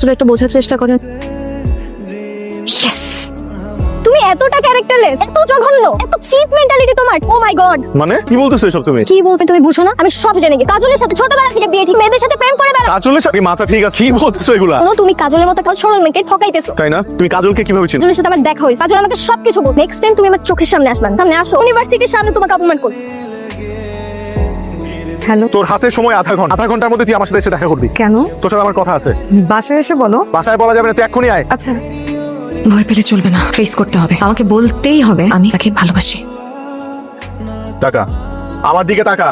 কষ্টটা একটু বোঝার চেষ্টা করেন। তুমি এতটা ক্যারেক্টারলেস, এত জঘন্য, এত চিপ মেন্টালিটি তোমার। ও মাই গড। মানে কি বলতেছো এসব তুমি? কি বলতে তুমি বুঝো না? আমি সব জেনে গেছি। কাজলের সাথে ছোটবেলা থেকে বিয়ে ঠিক মেয়েদের সাথে প্রেম করে বেড়াও। কাজলের সাথে মাথা ঠিক আছে? কি বলতেছো এগুলা? শোনো, তুমি কাজলের মতো কাজ সরল মেয়েকে ঠকাইতেছো। তাই না? তুমি কাজলকে কিভাবে চিনো? কাজলের সাথে আমার দেখা হয়েছে। কাজল আমাকে সবকিছু বল। নেক্সট টাইম তুমি আমার চোখের সামনে আসবে না। সামনে আসো, ইউনিভার্সিটির সামনে তোমাকে অপমান করব। হ্যালো, তোর হাতে সময় আধা ঘন্টার মধ্যে তুই আমার সাথে এসে দেখা করবি। কেন? তোর সাথে আমার কথা আছে। বাসায় এসে বলো। বাসায় বলা যাবে না, তুই এক্ষুনি আয়। আচ্ছা, ভয় পেলে চলবে না, ফেস করতে হবে। আমাকে বলতেই হবে আমি তাকে ভালোবাসি। টাকা আমার দিকে তাকা।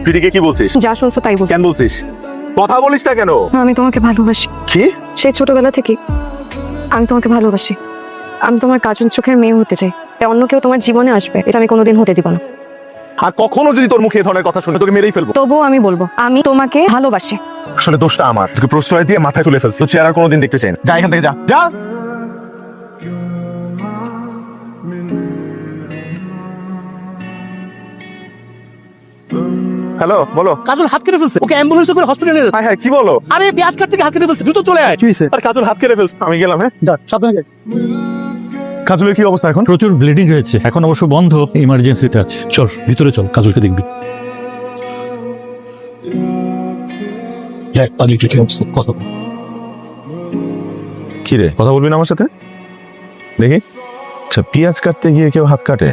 প্রীতিকে কি বলছিস? যা শুনছো তাই বল। কেন বলছিস? কথা বলিস না কেন? আমি তোমাকে ভালোবাসি। কি? সেই ছোটবেলা থেকে আমি তোমাকে ভালোবাসি। আমি তোমার কাজল চোখের মেয়ে হতে চাই। অন্য কেউ তোমার জীবনে আসবে এটা আমি কোনোদিন হতে দিব না। আর কখনো যদি তোর মুখে এই ধরনের কথা শুনে তোকে মেরেই ফেলবো। তবুও আমি বলবো আমি তোমাকে ভালোবাসি। আসলে দোষটা আমার, তোকে প্রশ্রয় দিয়ে মাথায় তুলে ফেলছি। তো চেহারা কোনোদিন দেখতে চাই না। যা এখান থেকে, যা যা। হ্যালো, বলো। কাজল হাত কেটে ফেলছে, ওকে অ্যাম্বুলেন্সে করে হসপিটালে নিয়ে। হ্যাঁ হ্যাঁ, কি বলো? আরে পেঁয়াজ কাটতে গিয়ে হাত কেটে ফেলছে, দ্রুত চলে আয়। কি হয়েছে? আর কাজল হাত কেটে ফেলছে। আমি গেলাম। হ্যাঁ, যা সাবধানে। কাজলের কি অবস্থা এখন? প্রচুর ব্লিডিং হয়েছে, এখন অবশ্য বন্ধ, ইমার্জেন্সিতে আছে। চল ভিতরে চল, কাজলকে দেখবি। কি রে, কথা বলবি না আমার সাথে? দেখি। আচ্ছা, পেঁয়াজ কাটতে গিয়ে কেউ হাত কাটে?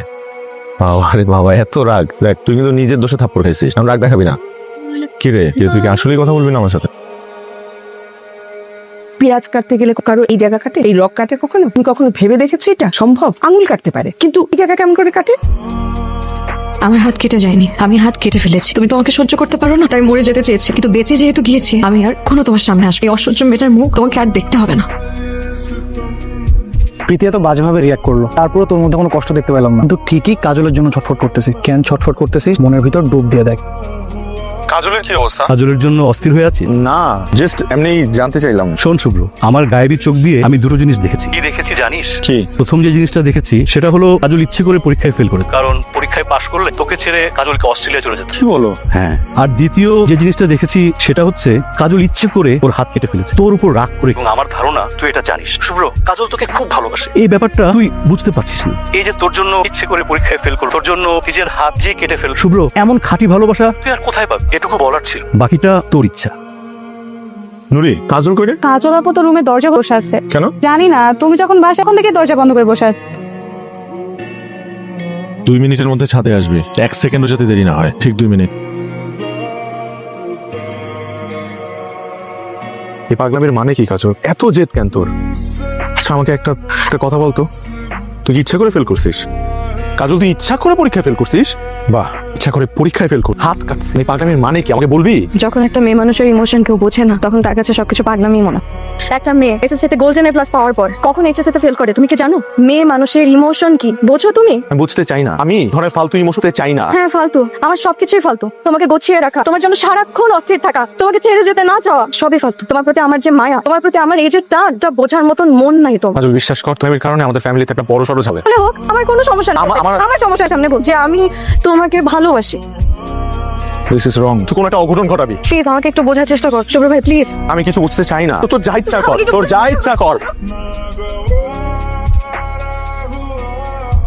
আরে বাবা, এত রাগ! দেখ, তুই কিন্তু নিজের দোষে থাপ্পড় খাইছিস। আমি রাগ দেখাবি না। কি রে, তুই কি আসলেই কথা বলবি না আমার সাথে? পেঁয়াজ কাটতে গেলে কারো এই জায়গা কাটে, এই রক কাটে কখনো? তুমি কখনো ভেবে দেখেছো এটা সম্ভব? আঙুল কাটতে পারে, কিন্তু এই জায়গা কেমন করে কাটে? আমার হাত কেটে যায়নি, আমি হাত কেটে ফেলেছি। তুমি তোমাকে সহ্য করতে পারো না, তাই মরে যেতে চেয়েছি, কিন্তু বেঁচে যেহেতু গিয়েছি আমি আর কোনো তোমার সামনে আসবে। এই অসহ্য মেয়েটার মুখ তোমাকে আর দেখতে হবে না। প্রীতি এত বাজেভাবে রিয়াক্ট করলো, তারপরে তোর মধ্যে কোনো কষ্ট দেখতে পেলাম না। কিন্তু ঠিকই কাজলের জন্য ছটফট করতেছি। কেন ছটফট করতেছিস? মনের ভিতর ডুব দিয়ে দেখ। কাজলের কি অবস্থা? কাজলের জন্য অস্থির হয়ে আছি না, জাস্ট এমনি জানতে চাইলাম। শোন শুভ্র, আমার গায়েবী চোখ দিয়ে আমি দুটো জিনিস দেখেছি। কি দেখেছি জানিস? কি? প্রথম যে জিনিসটা দেখেছি সেটা হলো কাজল ইচ্ছে করে পরীক্ষায় ফেল করে, কারণ পরীক্ষায় পাশ করলে তোকে ছেড়ে কাজলকে অস্ট্রেলিয়া চলে যেত। কি বলো? হ্যাঁ। আর দ্বিতীয় যে জিনিসটা দেখেছি সেটা হচ্ছে কাজল ইচ্ছে করে ওর হাত কেটে ফেলেছে, তোর উপর রাগ করে। এবং আমার ধারণা তুই এটা জানিস। শুভ্র, কাজল তোকে খুব ভালোবাসে। এই ব্যাপারটা তুই বুঝতে পারছিস না। এই যে তোর জন্য ইচ্ছে করে পরীক্ষায় ফেল করলো, তোর জন্য নিজের হাত যে কেটে ফেল। শুভ্র, এমন খাঁটি ভালোবাসা তুই আর কোথায় পাবি? এটুকু বলার ছিল, বাকিটা তোর ইচ্ছা। নুরি, কাজল কই রে? কাজল আপু তো রুমে দরজা বসে আছে। কেন? জানি না, তুমি যখন বাসা এখন থেকে দরজা বন্ধ করে বসে আছে। 2 মিনিটের মধ্যে ছাদে আসবে, 1 সেকেন্ডও যাতে দেরি না হয়। ঠিক 2 মিনিট। এই পাগলামের মানে কি কাজল? এত জেদ কেন তোর? আচ্ছা, আমাকে একটা কথা বলতো, তুই কি ইচ্ছা করে ফেল করছিস? কাজল, তুই ইচ্ছা করে পরীক্ষায় ফেল করছিস? বাহ, ইচ্ছা করে পরীক্ষায় ফেল কর, হাত কাটছিস। এই পাগলামের মানে কি আমাকে বলবি? যখন একটা মেয়ে মানুষের ইমোশন কেউ বোঝে না, তখন তার কাছে সবকিছু পাগলামি মনে হয়। একটা মেয়ে এসএসসি তে গোল্ডেন এ প্লাস পাওয়ার পর কখন এইচএসসি তে ফেল করে তুমি কি জানো? মেয়ে মানুষের ইমোশন কি বোঝো তুমি? আমি বুঝতে চাই না, আমি ধরনের ফালতু ইমোশনতে চাই না। হ্যাঁ, ফালতু। আমার সবকিছুই ফালতু। তোমাকে গোছিয়ে রাখা, তোমার জন্য সারাক্ষণ অস্থির থাকা, তোমাকে ছেড়ে যেতে না চাওয়া, সবই ফালতু। তোমার প্রতি আমার যে মায়া, তোমার প্রতি আমার এই যে টানটা বোঝার মতন মন নাই তোমার। কাজল, বিশ্বাস কর, তুমি কারণে আমাদের ফ্যামিলিতে একটা বড় সড়ো যাবে। তাহলে হোক, আমার কোনো সমস্যা নেই। আমার- আমার সমস্যার সামনে বলছি আমি তোমাকে ভালোবাসি। This is wrong. তুই কোন একটা অঘটন ঘটাবি। প্লিজ আমাকে একটু বোঝার চেষ্টা কর শুভ্র ভাই, প্লিজ। আমি কিছু বুঝতে চাই না। তোর যা ইচ্ছা কর, তোর যা ইচ্ছা কর।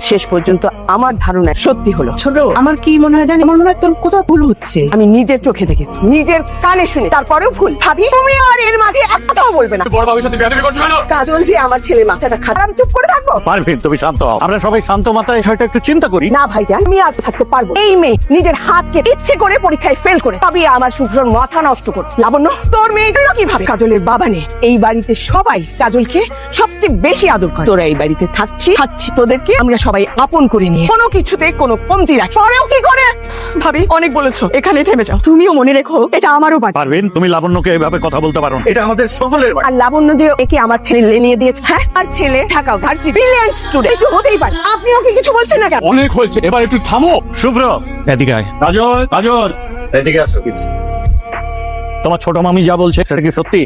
শেষ পর্যন্ত আমার ধারণা সত্যি হলো। ছোট, আমার কি মনে হয় জানি, আমার মনে হয় তোর কোথাও ভুল হচ্ছে। আমি নিজের চোখে দেখেছি, নিজের কানে শুনে, তারপরেও ভুল ভাবি। তুমি আর এর মাঝে এক কথাও বলবে না। বড় বাবুর সাথে বেয়াদবি করছো কেন? কাজল যে আমার ছেলের মাথাটা খারাপ, আমি চুপ করে থাকবো? পারবেন, তুমি শান্ত হও। আমরা সবাই শান্ত মাথায় বিষয়টা একটু চিন্তা করি। না ভাইজান, আমি আর থাকতে পারবো না। এই মেয়ে নিজের হাত কেটে ইচ্ছে করে পরীক্ষায় ফেল করে তবে আমার শুভ্রর মাথা নষ্ট করে। লাবণ্য, তোর মেয়েগুলো কিভাবে? কাজলের বাবা নেই, এই বাড়িতে সবাই কাজলকে সবচেয়ে বেশি আদর করে। তোরা এই বাড়িতে থাকছি, তোদেরকে আমরা সবাই আপন করে নিয়ে কোনো কিছুতে কোনো কমতি রাখি। পরেও কি করে? ভাবি, অনেক বলেছো, এখানেই থেমে যাও। তুমিও মনে রেখো, এটা আমারও বাড়ি। পারবেন, তুমি লাবণ্যকে এভাবে কথা বলতে পারো না। এটা আমাদের সকলের বাড়ি। আর লাবণ্য যে একে আমার ছেলে লেনিয়ে দিয়েছে, হ্যাঁ, আর ছেলে ঢাকা ভার্সিটি ব্রিলিয়ান্ট স্টুডেন্ট, একটু হতেই পারে। আপনি ওকে কিছু বলছেন না কেন? অনেক হয়েছে, এবার একটু থামো। শুভ্র, এদিকে আয়। কাজল, কাজল, এদিকে আসো। তোমার ছোট মামি যা বলছে সেটা কি সত্যি?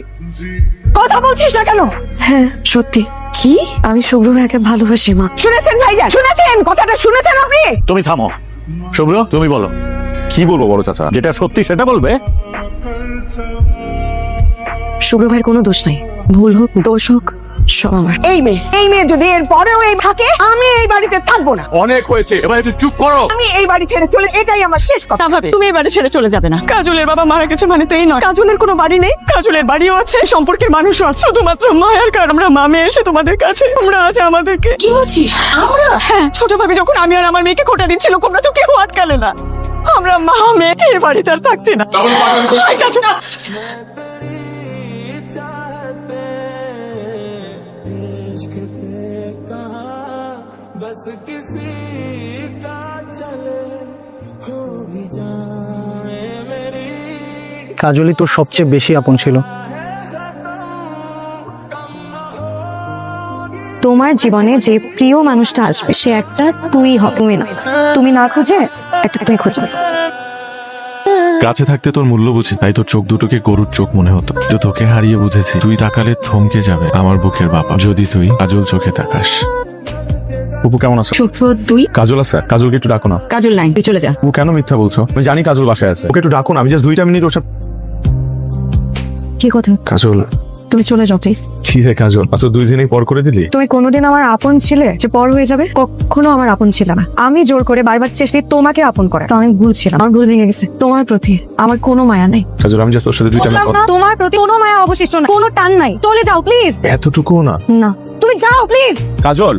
কথা বলছিস না কেন? হ্যাঁ সত্যি। কি? আমি শুভ্র ভাইকে ভালোবাসি মা। শুনেছেন ভাইজান? শুনেছেন? কথাটা শুনেছেন আপনি? তুমি থামো। শুভ্র, তুমি বলো। কি বলবো বড় চাচা? যেটা সত্যি সেটা বলবে। শুভ্র ভাইয়ের কোনো দোষ নাই, ভুল হোক দোষ হোক সব আমার। এই মেয়ে যদি এর পরেও এই থাকে, আমি এই বাড়িতে থাকবো না। অনেক হয়েছে, এবার একটু চুপ করো। আমি এই বাড়ি ছেড়ে চলে, এটাই আমার শেষ কথা। ভাবে তুমি এই বাড়ি ছেড়ে চলে যাবে না। কাজলের বাবা মারা গেছে মানে তো এই নয়, কাজলের কোনো বাড়ি নেই। কাজলের বাড়িও আছে, সম্পর্কের মানুষও আছে। শুধুমাত্র মায়ের কারণ আমরা মামে এসে তোমাদের কাছে, তোমরা আজ আমাদেরকে কি বলছিস? আমরা হ্যাঁ, ছোট ভাবে যখন আমি আর আমার মেয়েকে খোটা দিচ্ছিল, তোমরা তো কেউ আটকালে না। আমরা মা মেয়ে এই বাড়িতে আর থাকছি না। আয় কাজল। কাজলই তোর সবচেয়ে বেশি আপন ছিল। তোমার জীবনে যে প্রিয় মানুষটা আসবে সে একটা তুই হবে, তুমি না। তুমি না খুঁজে একটা তুই খুঁজবে। কাছে থাকতে তোর মূল্য বুঝি, তাই তোর চোখ দুটোকে গরুর চোখ মনে হতো। তো তোকে হারিয়ে বুঝেছি তুই তাকালে থমকে যাবে আমার বুকের বাবা, যদি তুই কাজল চোখে তাকাস। উপু কেমন আছো? শুভ্র তুই? কাজল আছে, কাজলকে একটু ডাকো না। কাজল নাই, তুই চলে যা। ও কেন মিথ্যা বলছো? আমি জানি কাজল বাসায় আছে, ওকে একটু ডাকো না। আমি জাস্ট 2টা মিনিট ওর সাথে। কি কথা? কাজল, তুমি চলে যাও প্লিজ। কি রে কাজল, আচ্ছা 2 দিনই পর করে দিলি। তুমি কোনোদিন আমার আপন ছিলে যে পর হয়ে যাবে? কখনো আমার আপন ছিল না। আমি জোর করে বারবার চেষ্টা করি তোমাকে আপন করা, তো আমি ভুল ছিলাম। আমার ভুল ভেঙে গেছে। তোমার প্রতি আমার কোনো মায়া নেই। কাজল, আমি জাস্ট ওর সাথে 2টা মিনিট। তোমার প্রতি কোনো মায়া অবশিষ্ট নাই, কোনো টান নাই। চলে যাও প্লিজ। এতটুকু না। না তুমি যাও প্লিজ। কাজল,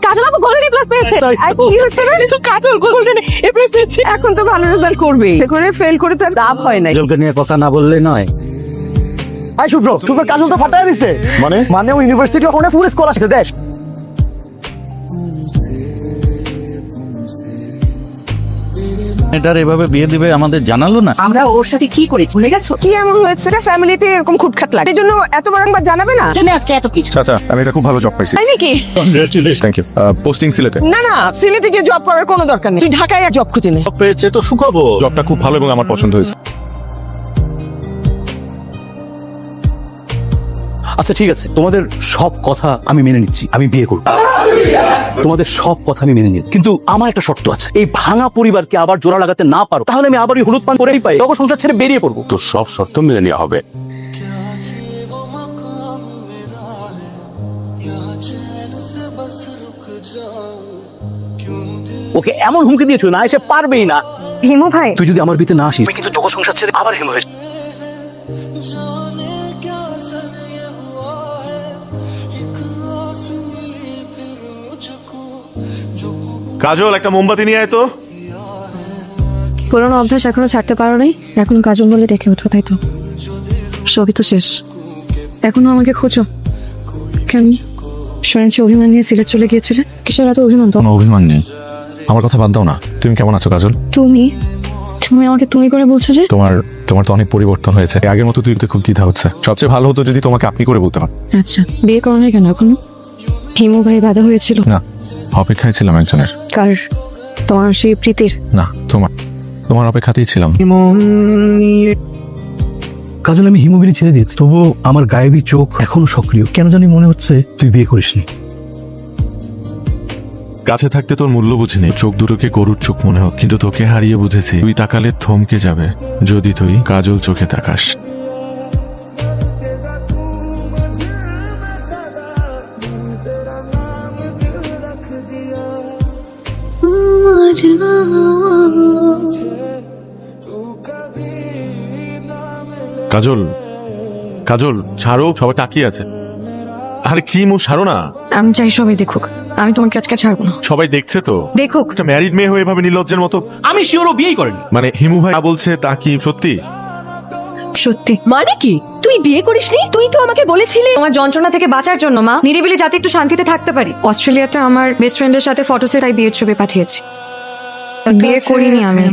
কাজল আপু গোল্ডেন প্লাস পেয়েছে। আর কি হয়েছে রে? কাজল গোল্ডেন এ প্লাস পেয়েছে। এখন তো ভালো রেজাল্ট করবে, করে ফেল করে তো আর লাভ হয় না। কাজলকে নিয়ে কথা না বললে নয়। আই শুভ্র, কাজল তো ফাটায় দিছে। মানে ও ইউনিভার্সিটি অফ ফুল স্কলারশিপ দেশ। এটার এভাবে বিয়ে দিবে আমাদের জানালো না। আমরা ওর সাথে কি করেছি ভুলে গেছো? কি এমন হয়েছে এটা ফ্যামিলিতে এরকম খুটখাট লাগে, এই জন্য এত বড় একবার জানাবে না জন্য আজকে এত কিছু। আচ্ছা আমি এটা খুব ভালো জব পাইছি। তাই নাকি? কংগ্রাচুলেশন। Thank you. পোস্টিং সিলেটে। না সিলেটে গিয়ে জব করার কোনো দরকার নেই, তুই ঢাকায় জব খুঁজে নে। পেয়েছে তো শুকাবো। জবটা খুব ভালো এবং আমার পছন্দ হয়েছে। আচ্ছা ঠিক আছে, তোমাদের সব কথা আমি মেনে নিচ্ছি, আমি বিয়ে করব। তোমাদের সব কথা আমি মেনে নিচ্ছি, কিন্তু আমার একটা শর্ত আছে। এই ভাঙা পরিবারকে আবার জোড়া লাগাতে না পারো, তাহলে আমি আবার ওই হলুদ পান করেই পাই, তখন সংসার ছেড়ে বেরিয়ে পড়বো। তোর সব শর্ত মেনে নেওয়া হবে। ওকে এমন হুমকি দিয়েছো না এসে পারবেই না। হিমু ভাই, তুই যদি আমার বিতে না আসিস, তুই কিন্তু জগৎ সংসার ছেড়ে আবার হেমো হয়ে যাবি। কাজল, একটা মোমবাতি নিয়ে আয় তো। পুরোনো অভ্যাস এখনো ছাড়তে পারো নাই? এখনো কাজল বলে ডেকে ওঠো, তাই তো? সবই তো শেষ, এখনো আমাকে খোঁজো কেন? শুনেছি অভিমান নিয়ে সিলেট চলে গিয়েছিলে, কিসের এত অভিমান? তো কোনো অভিমান নেই, আমার কথা বাদ দাও না। তুমি কেমন আছো কাজল? তুমি আমাকে তুমি করে বলছো যে? তোমার তো অনেক পরিবর্তন হয়েছে, আগের মতো তুই খুব দ্বিধা হচ্ছে। সবচেয়ে ভালো হতো যদি তোমাকে আপনি করে বলতে পারো। আচ্ছা, বিয়ে করো না কেন এখনো? হিমু ভাই বাধা হয়েছিল না, অপেক্ষায় ছিলাম একজনের। কার? তোমার সেই প্রীতির? না, তোমার অপেক্ষাতেই ছিলাম। কাজল, আমি হিমোবিলি ছেড়ে দিয়েছি, তবুও আমার গায়েবী চোখ এখনো সক্রিয়। কেন জানি মনে হচ্ছে তুই বিয়ে করিসনি। কাছে থাকতে তোর মূল্য বুঝিনি, চোখ দুটোকে গরুর চোখ মনে হোক, কিন্তু তোকে হারিয়ে বুঝেছি তুই তাকালে থমকে যাবে, যদি তুই কাজল চোখে তাকাস। কাজল ছাড়ো, সবাই তাকিয়ে আছে। আরে কি ছাড়ো না। আমি চাই সবাই দেখুক, আমি তোমাকে আজকে ছাড়বো না। সবাই দেখছে তো, দেখুক। একটা ম্যারিড মেয়ে হয়ে এভাবে নির্লজ্জের মতো। আমি শিওর ও বিয়েই করেনি। মানে হিমু ভাই বলছে তা কি সত্যি? সত্যি। মানে কি তুই বিয়ে করিসনি? তুই তো আমাকে বলেছিলি। তোমার যন্ত্রণা থেকে বাঁচার জন্য মা, নিরিবিলি যাতে একটু শান্তিতে থাকতে পারি, অস্ট্রেলিয়াতে আমার বেস্ট ফ্রেন্ডের সাথে ফটো সেট বিয়ের ছবি পাঠিয়েছি। বিয়ে করিনি আমি।